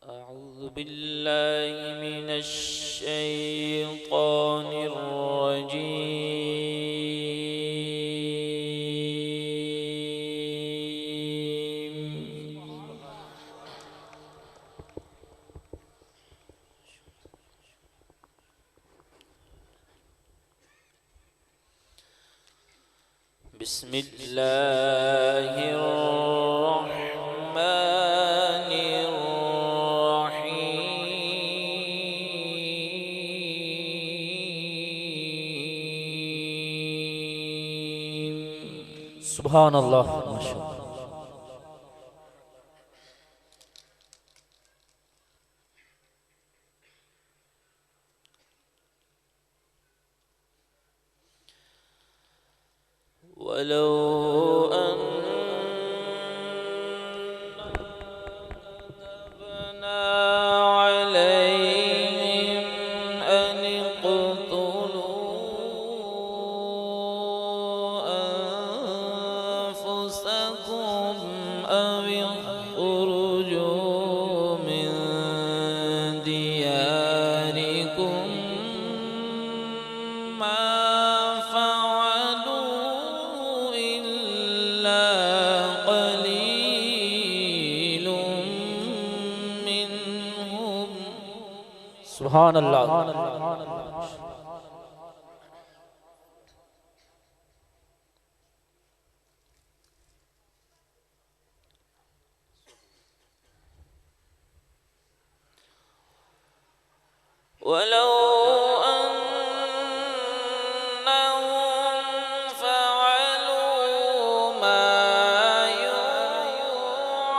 أعوذ بالله من الشيطان الرجيم. بسم الله الرحمن الرحيم. سبحان الله ما شاء الله. ولو أن كتبنا عليهم أن اقتلوا أنفسكم أو اخرجوا من دياركم ما فعلوا إلا قليل منهم. سبحان الله. ولو أنهم فعلوا ما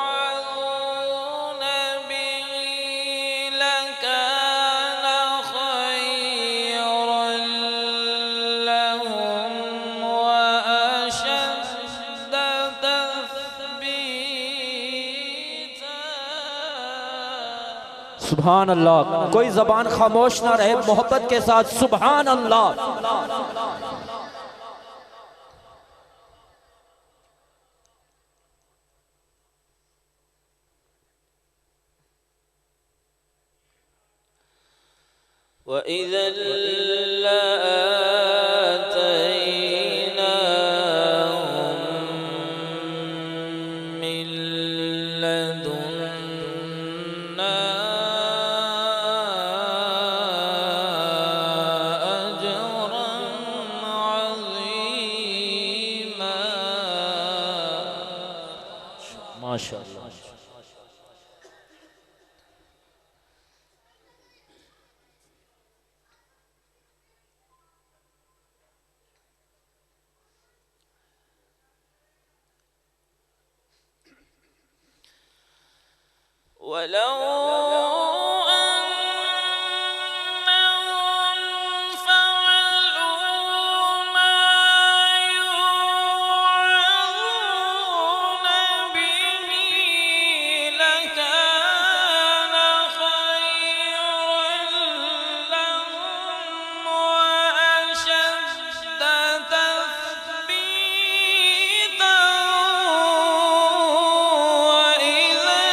يوعظون به لكان خيرا لهم وأشد تثبيتا. सुभान अल्लाह। कोई जबान खामोश ना रहे, मोहब्बत के साथ सुभान अल्लाह। وإذا لآتيناهم من لدنا أجرا عظيما. ما شاء الله. ولو أنهم فعلوا ما يوعظون به لكان خيرا لهم وأشد تثبيتا. وإذا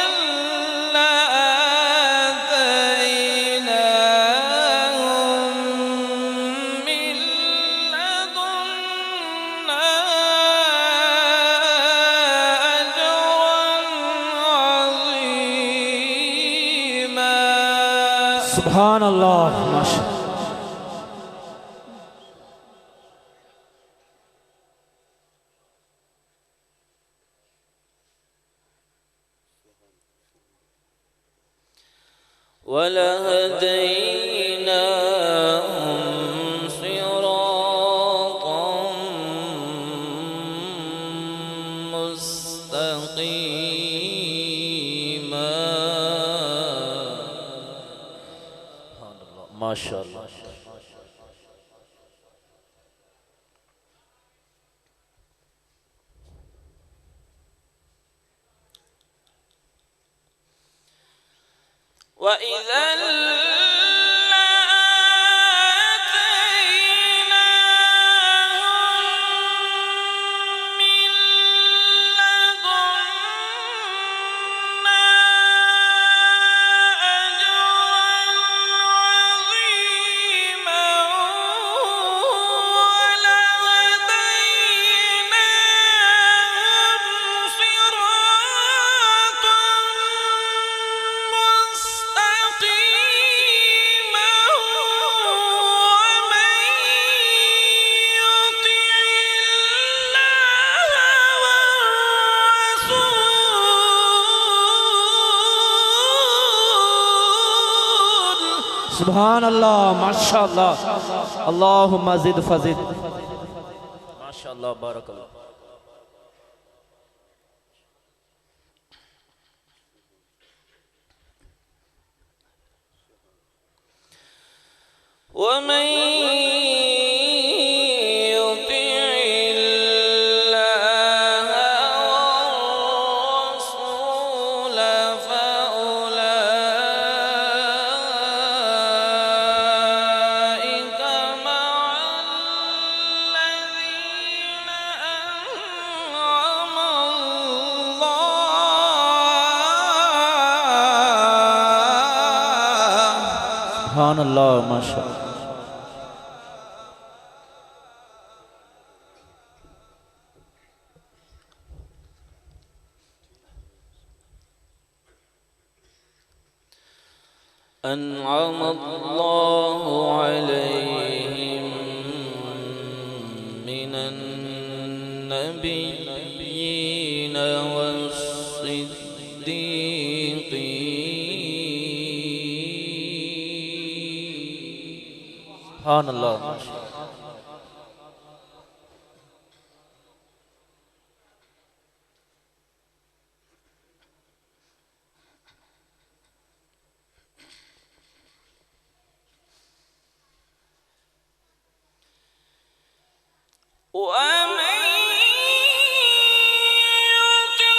لآتيناهم من لدنا أجرا عظيما. सुभान अल्लाह ما شاء الله. ولهديناهم صراطا مستقيما. ما شاء الله. وإذا لآتيناهم من لدنا सुभान अल्लाह माशाअल्लाह अल्लाहुम्मा ज़िद फज़िद माशाअल्लाह बारकल्लाह ومن يطع الله والرسول فأولئك مع الذين أنعم الله सुभान अल्लाह माशाअल्लाह أنعم الله عليهم من النبيين والصديقين सुभान अल्लाह माशाअल्लाह ومن يطع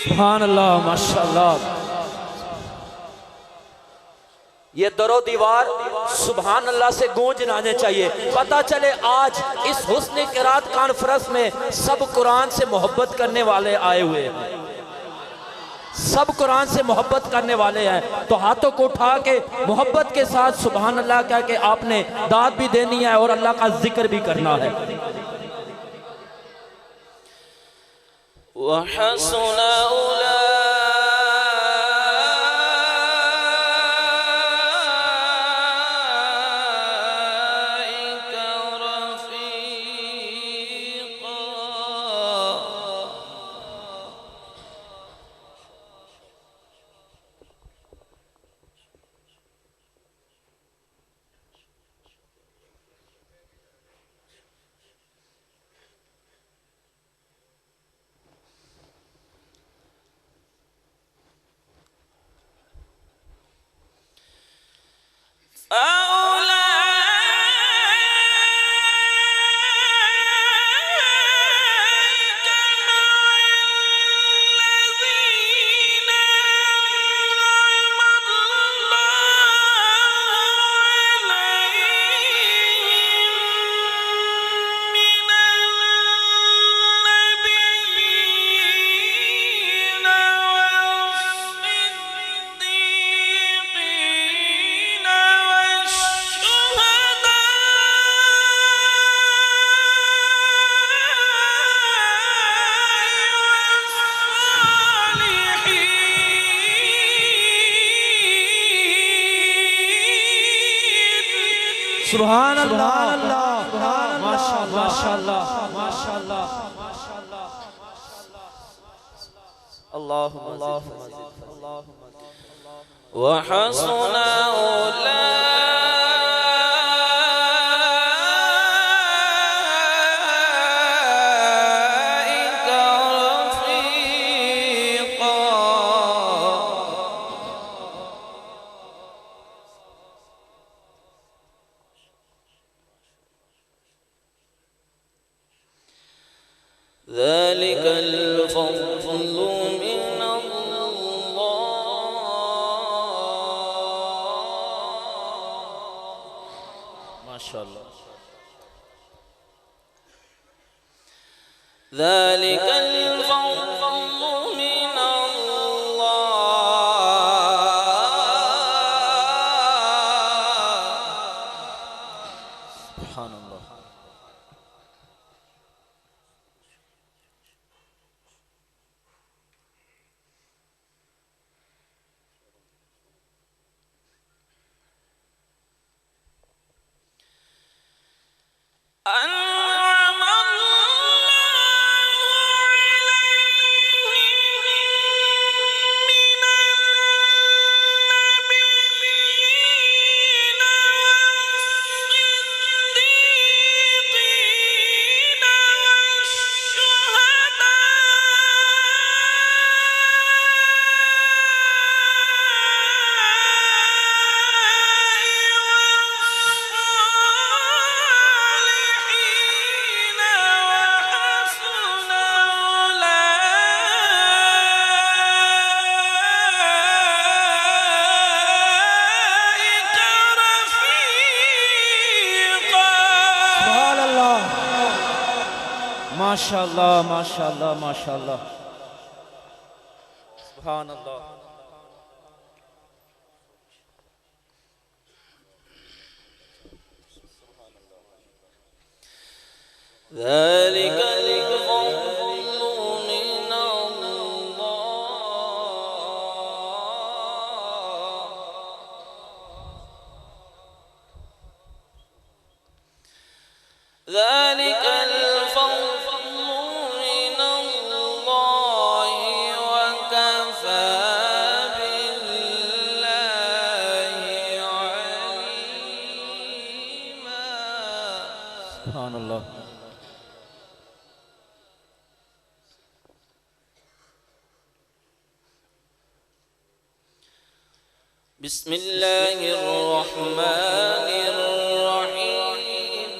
सुभान अल्लाह माशाअल्लाह ये दरो दीवार सुभान अल्लाह से गूंज आने चाहिए। पता चले आज इस हुस्न क़िरात कॉन्फ्रेंस में सब कुरान से मोहब्बत करने वाले आए हुए हैं, सब कुरान से मोहब्बत करने वाले हैं। तो हाथों को उठा के मोहब्बत के साथ सुभान अल्लाह कह के आपने दाद भी देनी है और अल्लाह का जिक्र भी करना है। وحسن أولئك رفيقا सुभान अल्लाह माशाअल्लाह माशाअल्लाह अल्लाहुम्मा وحسن أولئك رفيقا ذلك الفضل من الله ذلك الفضل من الله سبحان الله أنعم الله عليهم من النبيين والصديقين والشهداء وحسن أولئك رفيقا. سبحان الله ما شاء الله ما شاء الله ما شاء الله سبحان الله ذلك الفضل من الله ذلك الفضل من الله وكفى بالله عليما. سبحان الله بسم الله الرحمن الرحيم.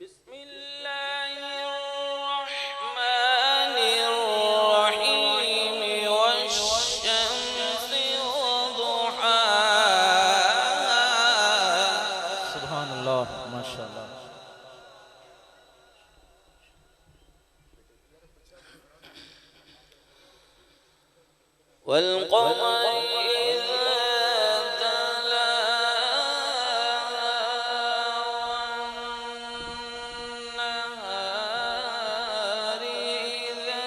بسم الله الرحمن الرحيم والشمس وضحاها. سبحان الله ما شاء الله والقمر إذا تلاها والنهار إذا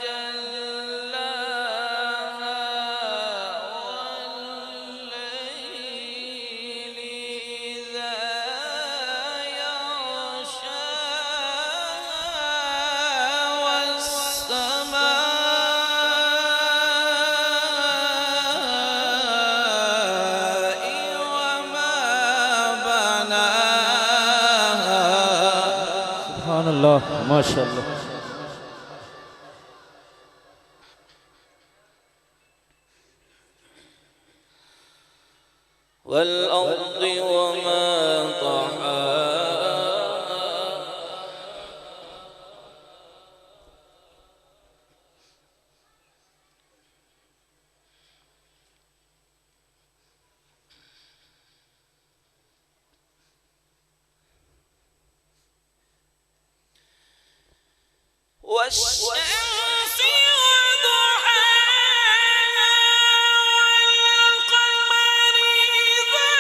جلاها والليل إذا يغشاها والسماء وما بناها. سبحان الله ما شاء الله والأرض وما طحاها. والشمس وضحاها والقمر إذا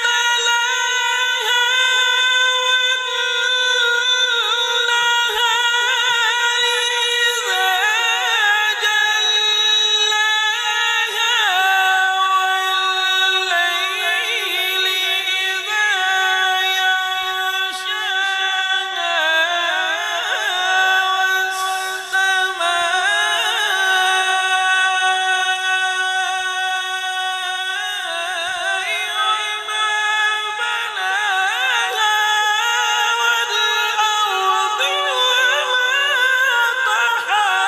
تلاها والنهار إذا جلاها والليل إذا يغشاها والسماء وما بناها والأرض وما طحاها.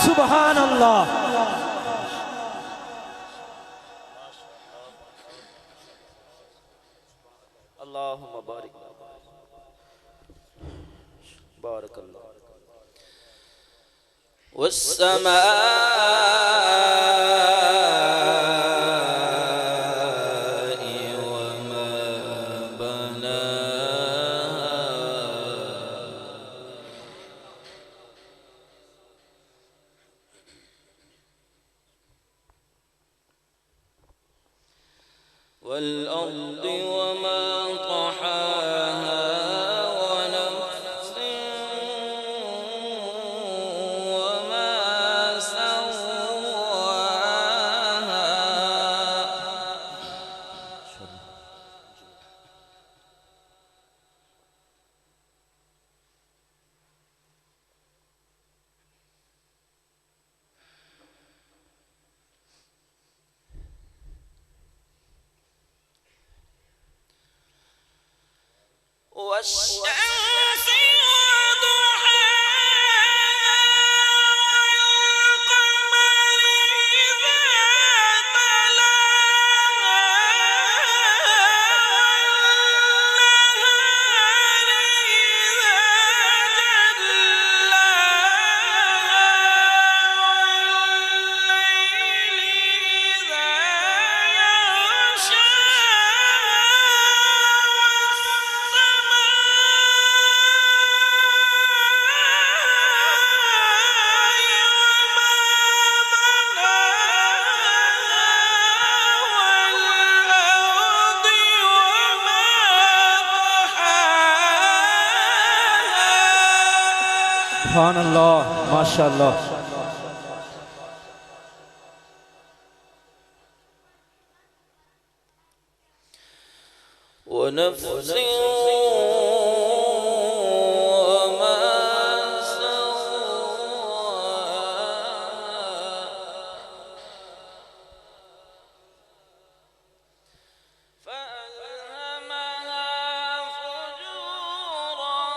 سبحان الله اللهم بارك بارك الله والسماء والأرض وما طحاها ونفس وما سواها والشمس وضحاها والقمر إذا تلاها والنهار إذا جلاها والليل إذا सुभान अल्लाह माशाअल्लाह। ونفس وما سواها فألهمها فجورها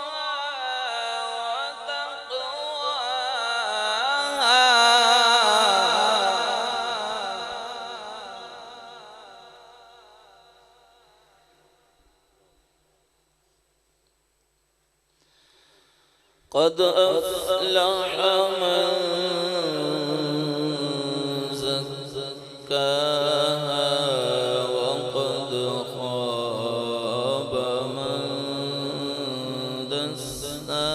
قد أفلح من زكاها وقد خاب من دساها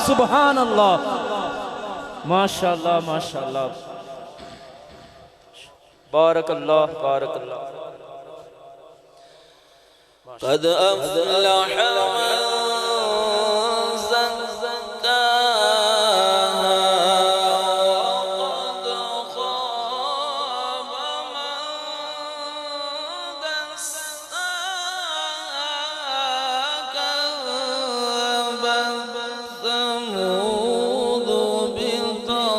सुभान अल्लाह माशाअल्लाह माशाअल्लाह बारक अल्लाह बारक अल्लाह। قد أفلح من زكاها وقد خاب من دساها كذبت ثمود بطغواها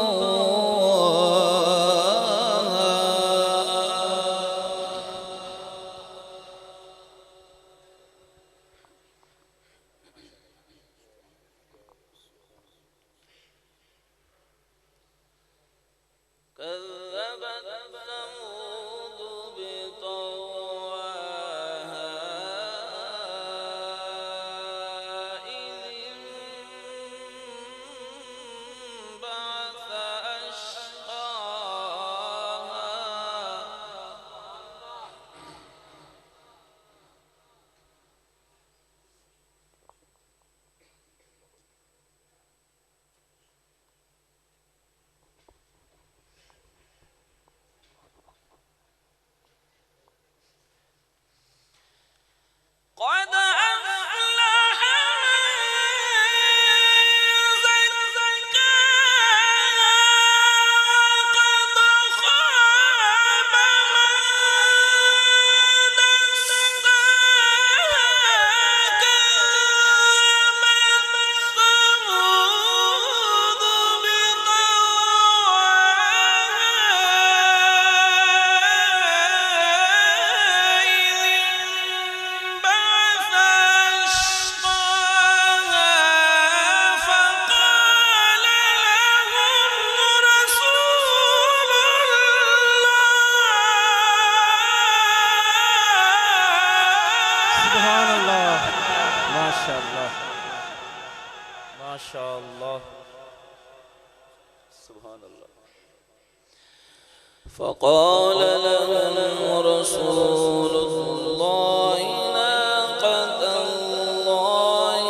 فقال لهم رسول الله ناقة الله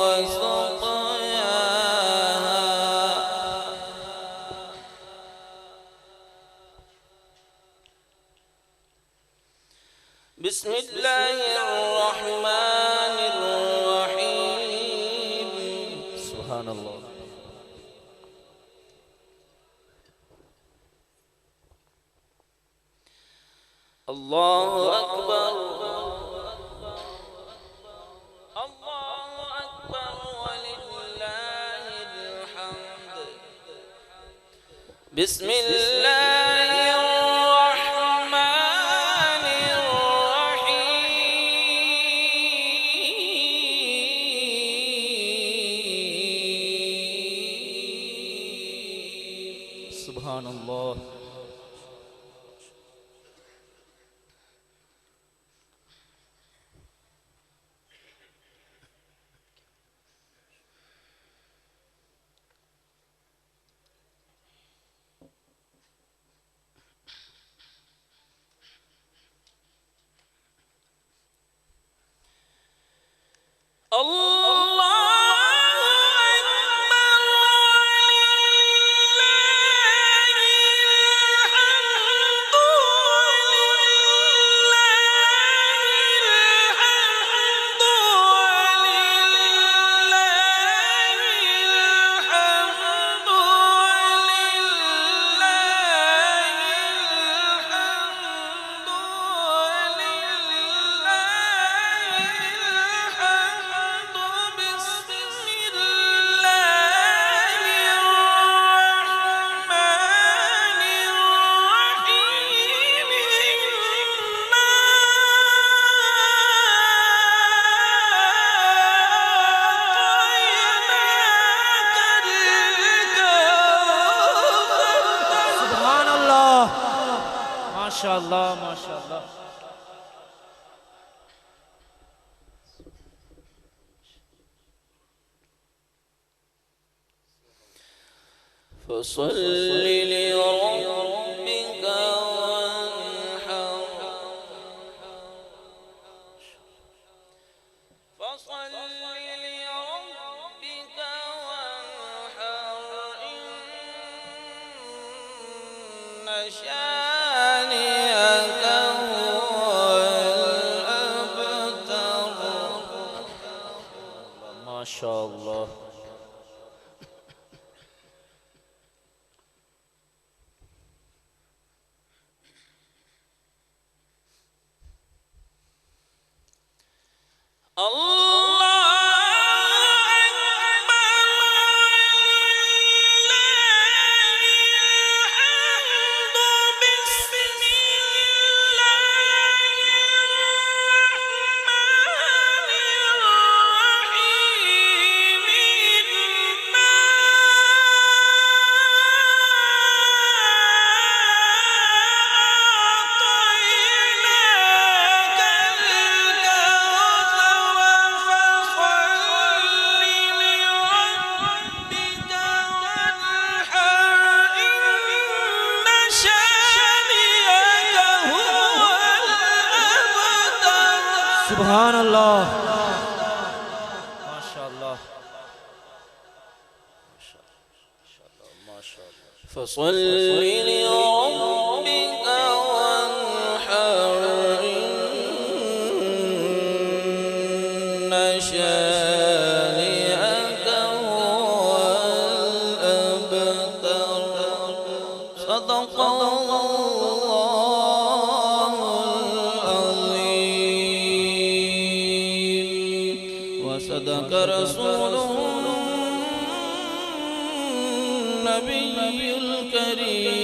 وسقياها بسم الله الرحمن الرحيم سبحان الله الله أكبر الله أكبر ولله الحمد بسم الله الرحمن الرحيم سبحان الله माशाअल्लाह माशाअल्लाह فصل لربك وانحر فصل لربك وانحر إن شانئك هو الأبتر ما شاء الله सुभान अल्लाह माशाअल्लाह فصل لربك وانحر إن شانئك هو الأبتر صدق الله العظيم وصدق رسوله النبي الكريم